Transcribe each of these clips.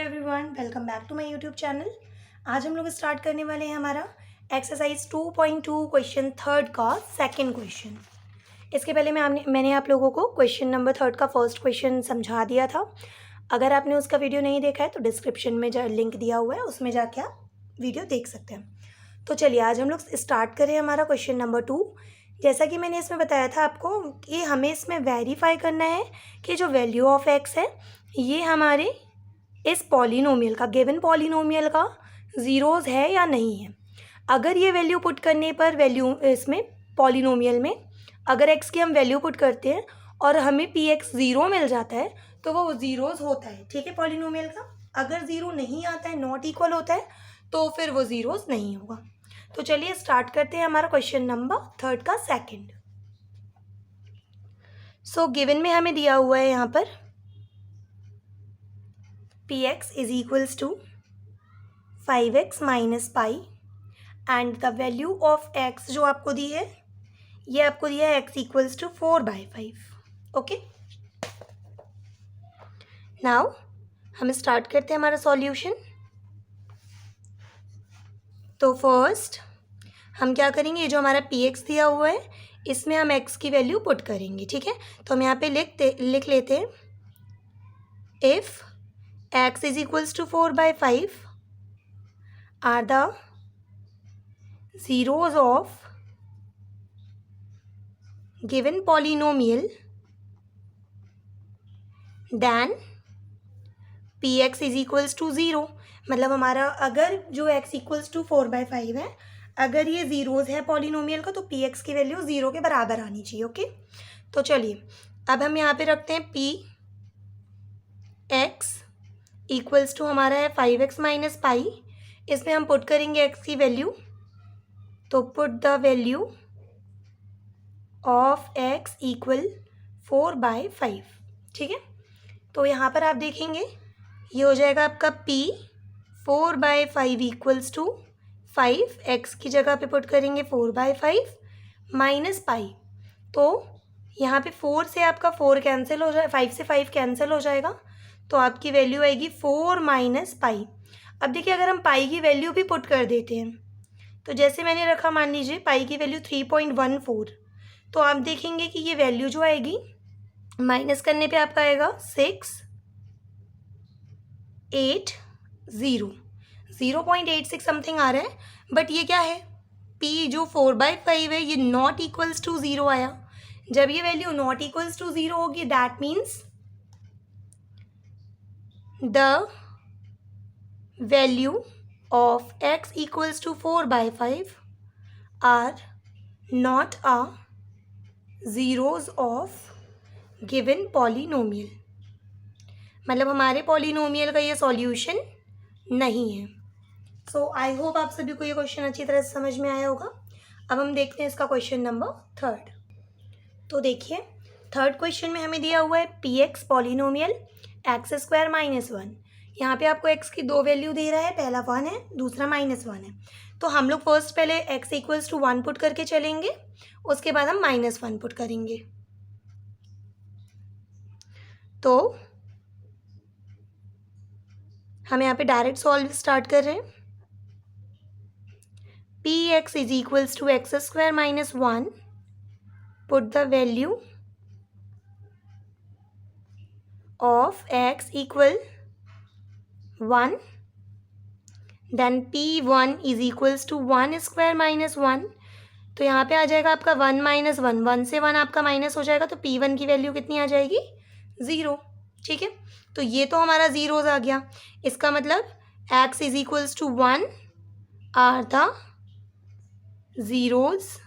Everyone, welcome back to my YouTube channel. आज हम लोग स्टार्ट करने वाले हैं हमारा एक्सरसाइज 2.2 क्वेश्चन थर्ड का सेकंड क्वेश्चन। इसके पहले मैंने आप लोगों को क्वेश्चन नंबर थर्ड का फर्स्ट क्वेश्चन समझा दिया था। अगर आपने उसका वीडियो नहीं देखा है तो डिस्क्रिप्शन में लिंक दिया हुआ है, उसमें जाके आप वीडियो देख सकते हैं। तो चलिए आज हम लोग स्टार्ट करें हमारा क्वेश्चन नंबर 2। जैसा कि मैंने इसमें बताया था आपको कि हमें इसमें वेरीफाई करना है कि जो वैल्यू ऑफ एक्स है ये हमारे इस पॉलिनोमियल का, गिवन पॉलिनोमियल का ज़ीरोज़ है या नहीं है। अगर ये वैल्यू पुट करने पर वैल्यू इसमें पॉलिनोमियल में अगर एक्स की हम वैल्यू पुट करते हैं और हमें पी एक्स ज़ीरो मिल जाता है तो वो ज़ीरोज़ होता है, ठीक है, पॉलिनोमियल का। अगर ज़ीरो नहीं आता है, नॉट इक्वल होता है, तो फिर वो ज़ीरोज़ नहीं होगा। तो चलिए स्टार्ट करते हैं हमारा क्वेश्चन नंबर थर्ड का सेकंड। सो गिवन में हमें दिया हुआ है यहाँ पर px is equals to 5x minus pi and the value of x जो आपको दी है ये आपको दिया है x equals to 4/5। Okay, now हम स्टार्ट करते हैं हमारा सॉल्यूशन। तो फर्स्ट हम क्या करेंगे, ये जो हमारा px दिया हुआ है इसमें हम x की वैल्यू पुट करेंगे, ठीक है। तो हम यहाँ पे लिख लेते हैं if x is equals to 4/5 are the zeros of given polynomial then px is equals to 0। मतलब हमारा अगर जो x इक्वल्स टू 4/5 है, अगर ये ज़ीरोज़ है पॉलिनोमियल का, तो पी एक्स की वैल्यू 0 के बराबर आनी चाहिए। ओके, तो चलिए अब हम यहाँ पे रखते हैं पी एक्स इक्वल्स टू हमारा है 5x माइनस पाई। इसमें हम पुट करेंगे x की वैल्यू, तो put the value of x equal 4/5, ठीक है। तो यहाँ पर आप देखेंगे ये हो जाएगा आपका p 4/5 इक्वल्स टू 5, x की जगह पे पुट करेंगे 4/5 माइनस पाई। तो यहाँ पे 4 से आपका 4 कैंसिल हो जाए, 5 से 5 कैंसिल हो जाएगा, तो आपकी वैल्यू आएगी 4 माइनस पाई। अब देखिए अगर हम पाई की वैल्यू भी पुट कर देते हैं, तो जैसे मैंने रखा, मान लीजिए पाई की वैल्यू 3.14, तो आप देखेंगे कि ये वैल्यू जो आएगी माइनस करने पे आपका आएगा 680, 0.86 समथिंग आ रहा है। बट ये क्या है, p जो 4/5 है ये नॉट इक्वल्स टू 0 आया। जब ये वैल्यू नॉट इक्वल्स टू 0 होगी that means the value of x equals to 4/5 are not a zeros of given polynomial. मतलब हमारे पॉलिनोमियल का ये सॉल्यूशन नहीं है। सो आई होप आप सभी को ये क्वेश्चन अच्छी तरह से समझ में आया होगा। अब हम देखते हैं इसका क्वेश्चन नंबर थर्ड। तो देखिए थर्ड क्वेश्चन में हमें दिया हुआ है P x polynomial x² minus 1। यहाँ पे आपको x की दो वैल्यू दे रहा है, पहला 1 है, दूसरा -1 है। तो हम लोग फर्स्ट पहले x इक्वल्स टू 1 पुट करके चलेंगे, उसके बाद हम -1 पुट करेंगे। तो हम यहाँ पे डायरेक्ट सॉल्व स्टार्ट कर रहे हैं। P X is equals to x² minus 1, put the value of x equal 1, then p1 is equals to 1² minus 1। तो यहाँ पे आ जाएगा आपका 1 माइनस 1, 1 से 1 आपका माइनस हो जाएगा, तो p1 की वैल्यू कितनी आ जाएगी, 0, ठीक है। तो ये तो हमारा ज़ीरोज़ आ गया। इसका मतलब x is equals to 1 are the zeros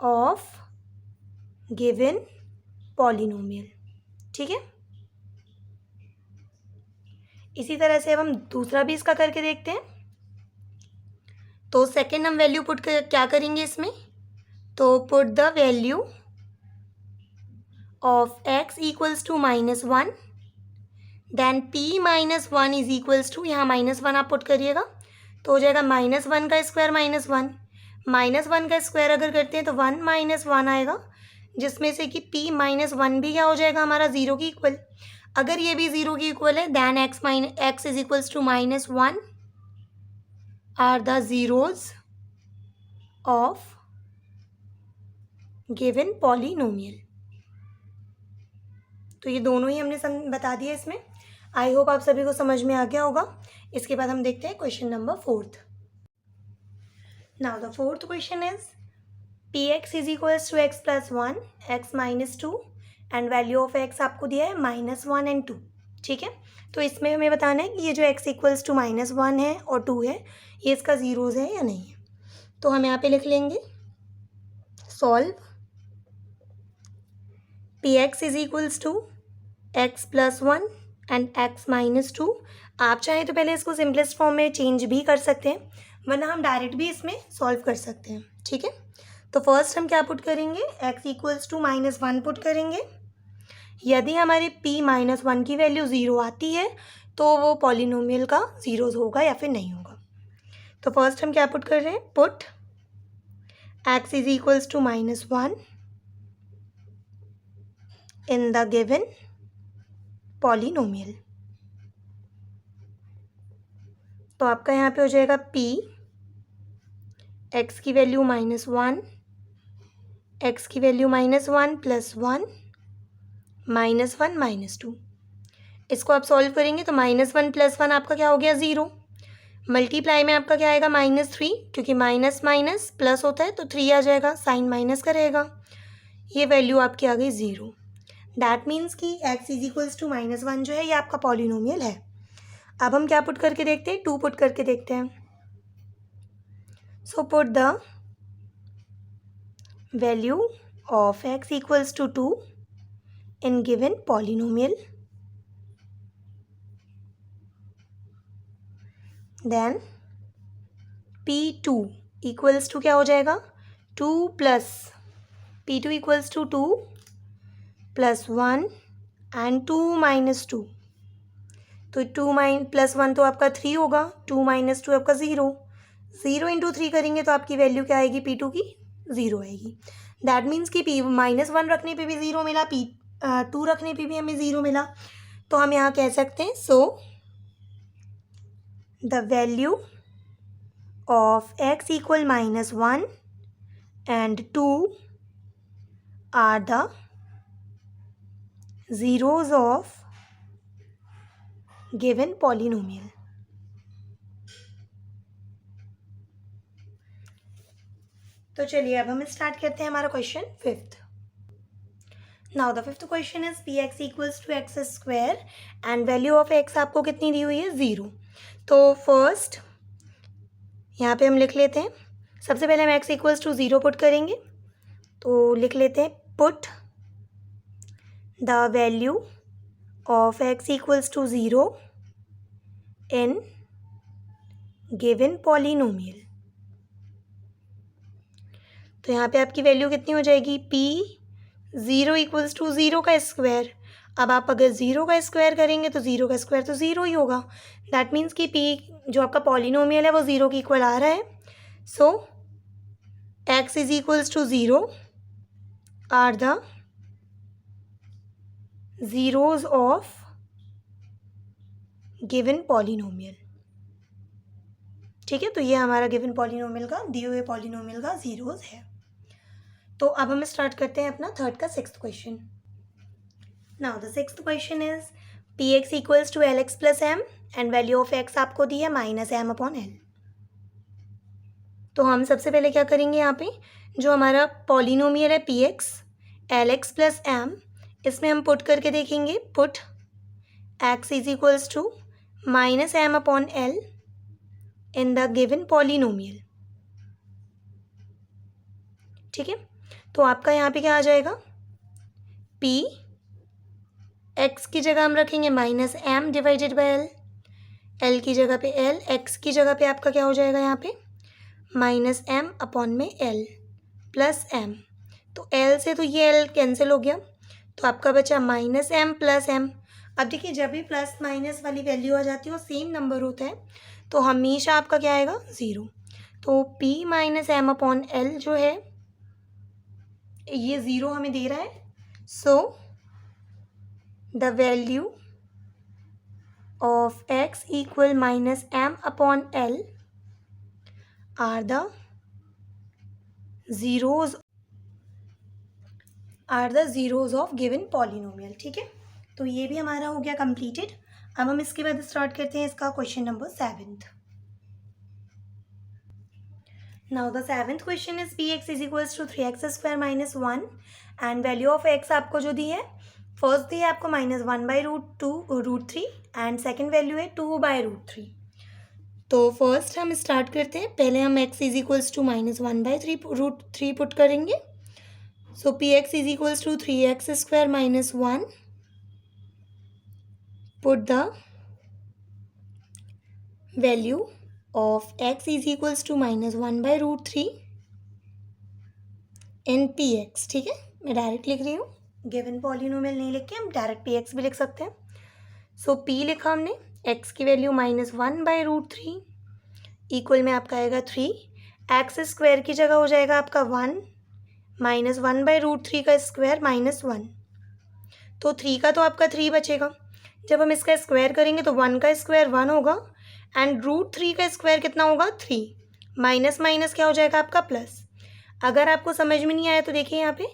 of given polynomial, ठीक है। इसी तरह से अब हम दूसरा भी इसका करके देखते हैं। तो सेकेंड हम वैल्यू पुट कर क्या करेंगे इसमें, तो put the value of x equals to -1, then p minus 1 is equals to, यहाँ -1 आप पुट करिएगा तो हो जाएगा -1 का स्क्वायर -1, -1 का स्क्वायर अगर करते हैं तो 1 माइनस 1 आएगा, जिसमें से कि p -1 भी क्या हो जाएगा हमारा 0 की इक्वल। अगर ये भी ज़ीरो की इक्वल है then X is equals to -1 are the zeros of given polynomial. तो ये दोनों ही हमने बता दिया इसमें। आई होप आप सभी को समझ में आ गया होगा। इसके बाद हम देखते हैं question number 4। Now the 4th question is px is equals to x plus 1 x minus 2 and value of x आपको दिया है -1 एंड 2। ठीक है, तो इसमें हमें बताना है कि ये जो x इक्वल्स टू -1 है और 2 है ये इसका ज़ीरोज़ है या नहीं है। तो हम यहाँ पे लिख लेंगे solve px is equals to x plus 1 and x minus 2। आप चाहें तो पहले इसको सिंपलेस्ट फॉर्म में चेंज भी कर सकते हैं, वरना हम डायरेक्ट भी इसमें सॉल्व कर सकते हैं। ठीक है, तो फर्स्ट हम क्या पुट करेंगे, x इक्वल्स टू -1 पुट करेंगे। यदि हमारे p -1 की वैल्यू 0 आती है तो वो पॉलिनोमियल का ज़ीरोज़ होगा या फिर नहीं होगा। तो फर्स्ट हम क्या पुट कर रहे हैं, put x is equals to -1 in the given polynomial. तो आपका यहाँ पे हो जाएगा p x की वैल्यू -1 x की वैल्यू -1 प्लस 1 -1 -2। इसको आप सॉल्व करेंगे तो -1 प्लस 1 आपका क्या हो गया 0। मल्टीप्लाई में आपका क्या आएगा -3, क्योंकि माइनस माइनस प्लस होता है तो 3 आ जाएगा, साइन माइनस का रहेगा। ये वैल्यू आपकी आ गई 0। दैट मीन्स कि x इज इक्वल्स टू -1 जो है ये आपका पॉलिनोमियल है। अब हम क्या पुट करके देखते हैं, 2 पुट करके देखते हैं। So put the value of x equals to 2 in given polynomial, then p2 equals to क्या हो जाएगा 2 plus p2 equals to 2 plus 1 and 2 minus 2। तो 2 प्लस 1 तो आपका 3 होगा, 2 माइनस 2 आपका 0। 0 इंटू 3 करेंगे तो आपकी वैल्यू क्या आएगी, p2 की 0 आएगी। दैट मीन्स कि -1 रखने पे भी 0 मिला, p2 रखने पे भी हमें 0 मिला। तो हम यहाँ कह सकते हैं so the value of x equal -1 and 2 are the zeros of given polynomial. तो चलिए अब हम स्टार्ट करते हैं हमारा question 5th। Now the 5th question is px equals to x square and value of x आपको कितनी दी हुई है 0। तो फर्स्ट यहाँ पे हम लिख लेते हैं, सबसे पहले हम x इक्वल्स टू 0 पुट करेंगे। तो लिख लेते हैं put the value of x equals to 0 in given polynomial. तो यहाँ पे आपकी वैल्यू कितनी हो जाएगी, p 0 इक्वल्स टू 0 का स्क्वायर। अब आप अगर 0 का स्क्वायर करेंगे तो 0 का स्क्वायर तो 0 ही होगा। दैट मीन्स कि p जो आपका पॉलिनोमियल है वो 0 के इक्वल आ रहा है। So x is equals to 0 are the zeros of given polynomial. ठीक है, तो ये हमारा गिवन पॉलिनोमियल का, दिए हुए पॉलिनोमियल का ज़ीरोज़ है। तो अब हम स्टार्ट करते हैं अपना 3rd का 6th question. Now the 6th question is px equals to lx plus m and value of x आपको दी है -m/l। तो हम सबसे पहले क्या करेंगे, यहाँ पे जो हमारा पॉलिनोमियल है px lx प्लस m, इसमें हम पुट करके देखेंगे। Put x is equals to -m/l in the given polynomial. ठीक है, तो आपका यहाँ पे क्या आ जाएगा, p x की जगह हम रखेंगे -m divided by l, l की जगह पे l, x की जगह पे आपका क्या हो जाएगा यहाँ पे -m/l प्लस m। तो l से तो ये l कैंसिल हो गया, तो आपका बचा -m प्लस m। अब देखिए जब भी प्लस माइनस वाली वैल्यू आ जाती है वो सेम नंबर होता है, तो हमेशा आपका क्या आएगा 0। तो p -m/l जो है ये 0 हमें दे रहा है। सो the value of x equal minus m upon l are the zeros of given polynomial. ठीक है, तो ये भी हमारा हो गया कंप्लीटेड. अब हम इसके बाद स्टार्ट करते हैं इसका question number 7. Now the 7th question is px is equals to 3x square minus 1 and value of x आपको जो दी है, फर्स्ट दी है आपको -1/√3 एंड सेकेंड वैल्यू है 2/√3. तो फर्स्ट हम स्टार्ट करते हैं. पहले हम x is equals to -1/√3 put करेंगे. So px is equals to 3x square minus 1. Put the value of x is equals to -1/√3 in px. ठीक है, मैं डायरेक्ट लिख रही हूँ, गिवन पॉलिनोमियल नहीं लिख के हम डायरेक्ट px भी लिख सकते हैं. सो p लिखा हमने, x की वैल्यू -1/√3 इक्वल में आपका आएगा 3. एक्स स्क्वायर की जगह हो जाएगा आपका 1, -1/√3 का स्क्वायर -1. तो 3 का तो आपका 3 बचेगा. जब हम इसका स्क्वायर करेंगे तो 1 का स्क्वायर 1 होगा एंड √3 का स्क्वायर कितना होगा 3. माइनस माइनस क्या हो जाएगा आपका प्लस. अगर आपको समझ में नहीं आया तो देखिए यहाँ पे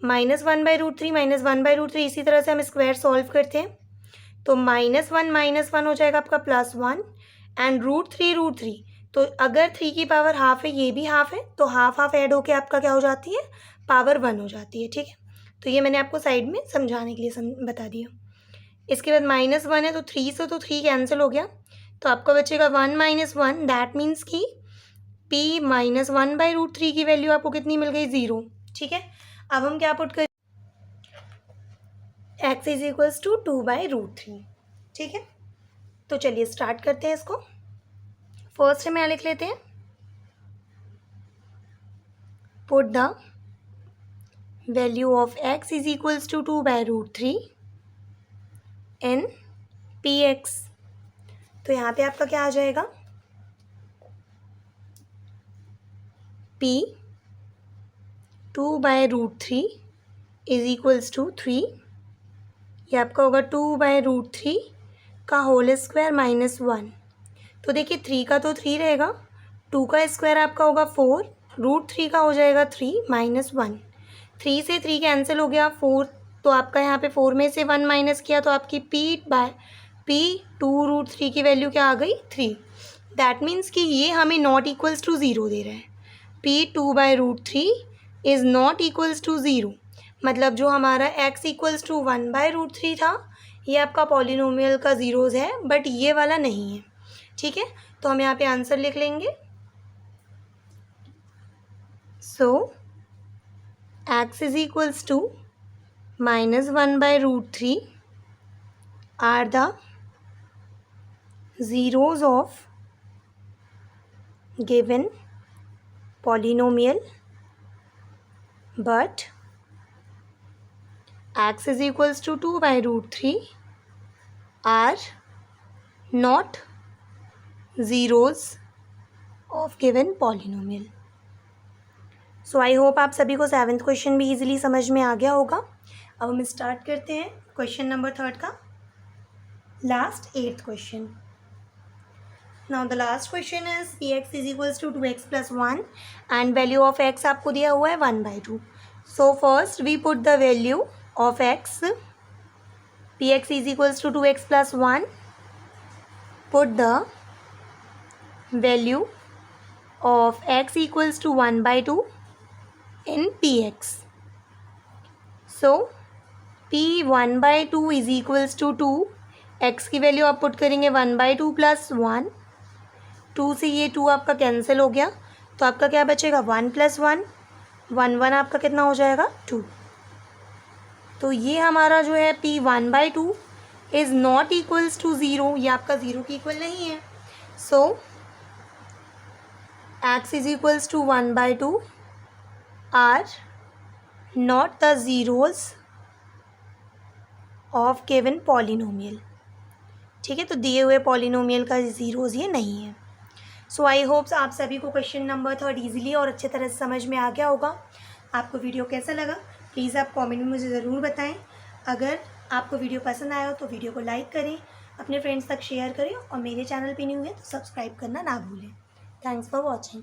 -1/√3 इसी तरह से हम स्क्वायर सॉल्व करते हैं. तो -1 हो जाएगा आपका +1 एंड √3 तो अगर 3 की पावर हाफ है, ये भी हाफ है, तो हाफ हाफ ऐड होके आपका क्या हो जाती है, पावर 1 हो जाती है. ठीक है, तो ये मैंने आपको साइड में समझाने के लिए बता दिया. इसके बाद -1 है तो 3 से तो 3 कैंसिल हो गया, तो आपका बचेगा 1 - 1. दैट मीन्स कि p -1/√3 की वैल्यू आपको कितनी मिल गई, 0. ठीक है, अब हम क्या पुट कर, x इज इक्वल्स टू 2/√3. ठीक है, तो चलिए स्टार्ट करते हैं इसको. फर्स्ट में लिख लेते हैं, put the value of x is equals to 2/√3 in px. तो यहाँ पे आपका क्या आ जाएगा, p 2/√3 इज इक्वल्स टू 3. ये आपका होगा 2/√3 का होल स्क्वायर -1. तो देखिए 3 का तो 3 रहेगा, 2 का स्क्वायर आपका होगा 4, √3 का हो जाएगा 3 -1. 3 से 3 कैंसिल हो गया, 4 तो आपका यहाँ पे 4 में से 1 माइनस किया तो आपकी p 2√3 की वैल्यू क्या आ गई, 3. दैट मीन्स कि ये हमें नॉट इक्वल्स टू 0 दे रहा है. p 2/√3 is not equals to 0. मतलब जो हमारा x इक्वल्स टू 1/√3 था, ये आपका पॉलिनोमियल का ज़ीरोज़ है, बट ये वाला नहीं है. ठीक है, तो हम यहाँ पे आंसर लिख लेंगे. So x is equals to -1/√3 are the zeros of given polynomial, but x is equals to 2/√3 are not zeros of given polynomial. So I hope आप सभी को 7th क्वेश्चन भी इजीली समझ में आ गया होगा. अब हम स्टार्ट करते हैं क्वेश्चन नंबर 3 का, last 8th question. Now the last question is px is equals to 2x plus 1 and value of x आपको दिया हुआ है 1/2. So first we put the value of x. px is equals to 2x plus 1. Put the value of x equals to 1/2 in px. So p 1/2 is equals to 2. x की value आप put करेंगे 1/2 plus 1. 2 से ये 2 आपका cancel हो गया, तो आपका क्या बचेगा 1 + 1. 1 आपका कितना हो जाएगा 2. तो ये हमारा जो है p 1/2 is not equals to 0. ये आपका 0 की इक्वल नहीं है. So x is equals to 1/2 are not the zeros of given polynomial. ठीक है, तो दिए हुए पॉलिनोमियल का ज़ीरोज़ ये नहीं है. सो आई होप्स आप सभी को क्वेश्चन नंबर 3 ईजिली और अच्छे तरह से समझ में आ गया होगा. आपको वीडियो कैसा लगा प्लीज़ आप कमेंट में मुझे ज़रूर बताएं. अगर आपको वीडियो पसंद आया हो तो वीडियो को लाइक करें. अपने फ्रेंड्स तक शेयर करें और मेरे चैनल पे न्यू है तो सब्सक्राइब करना ना भूलें। Thanks for watching.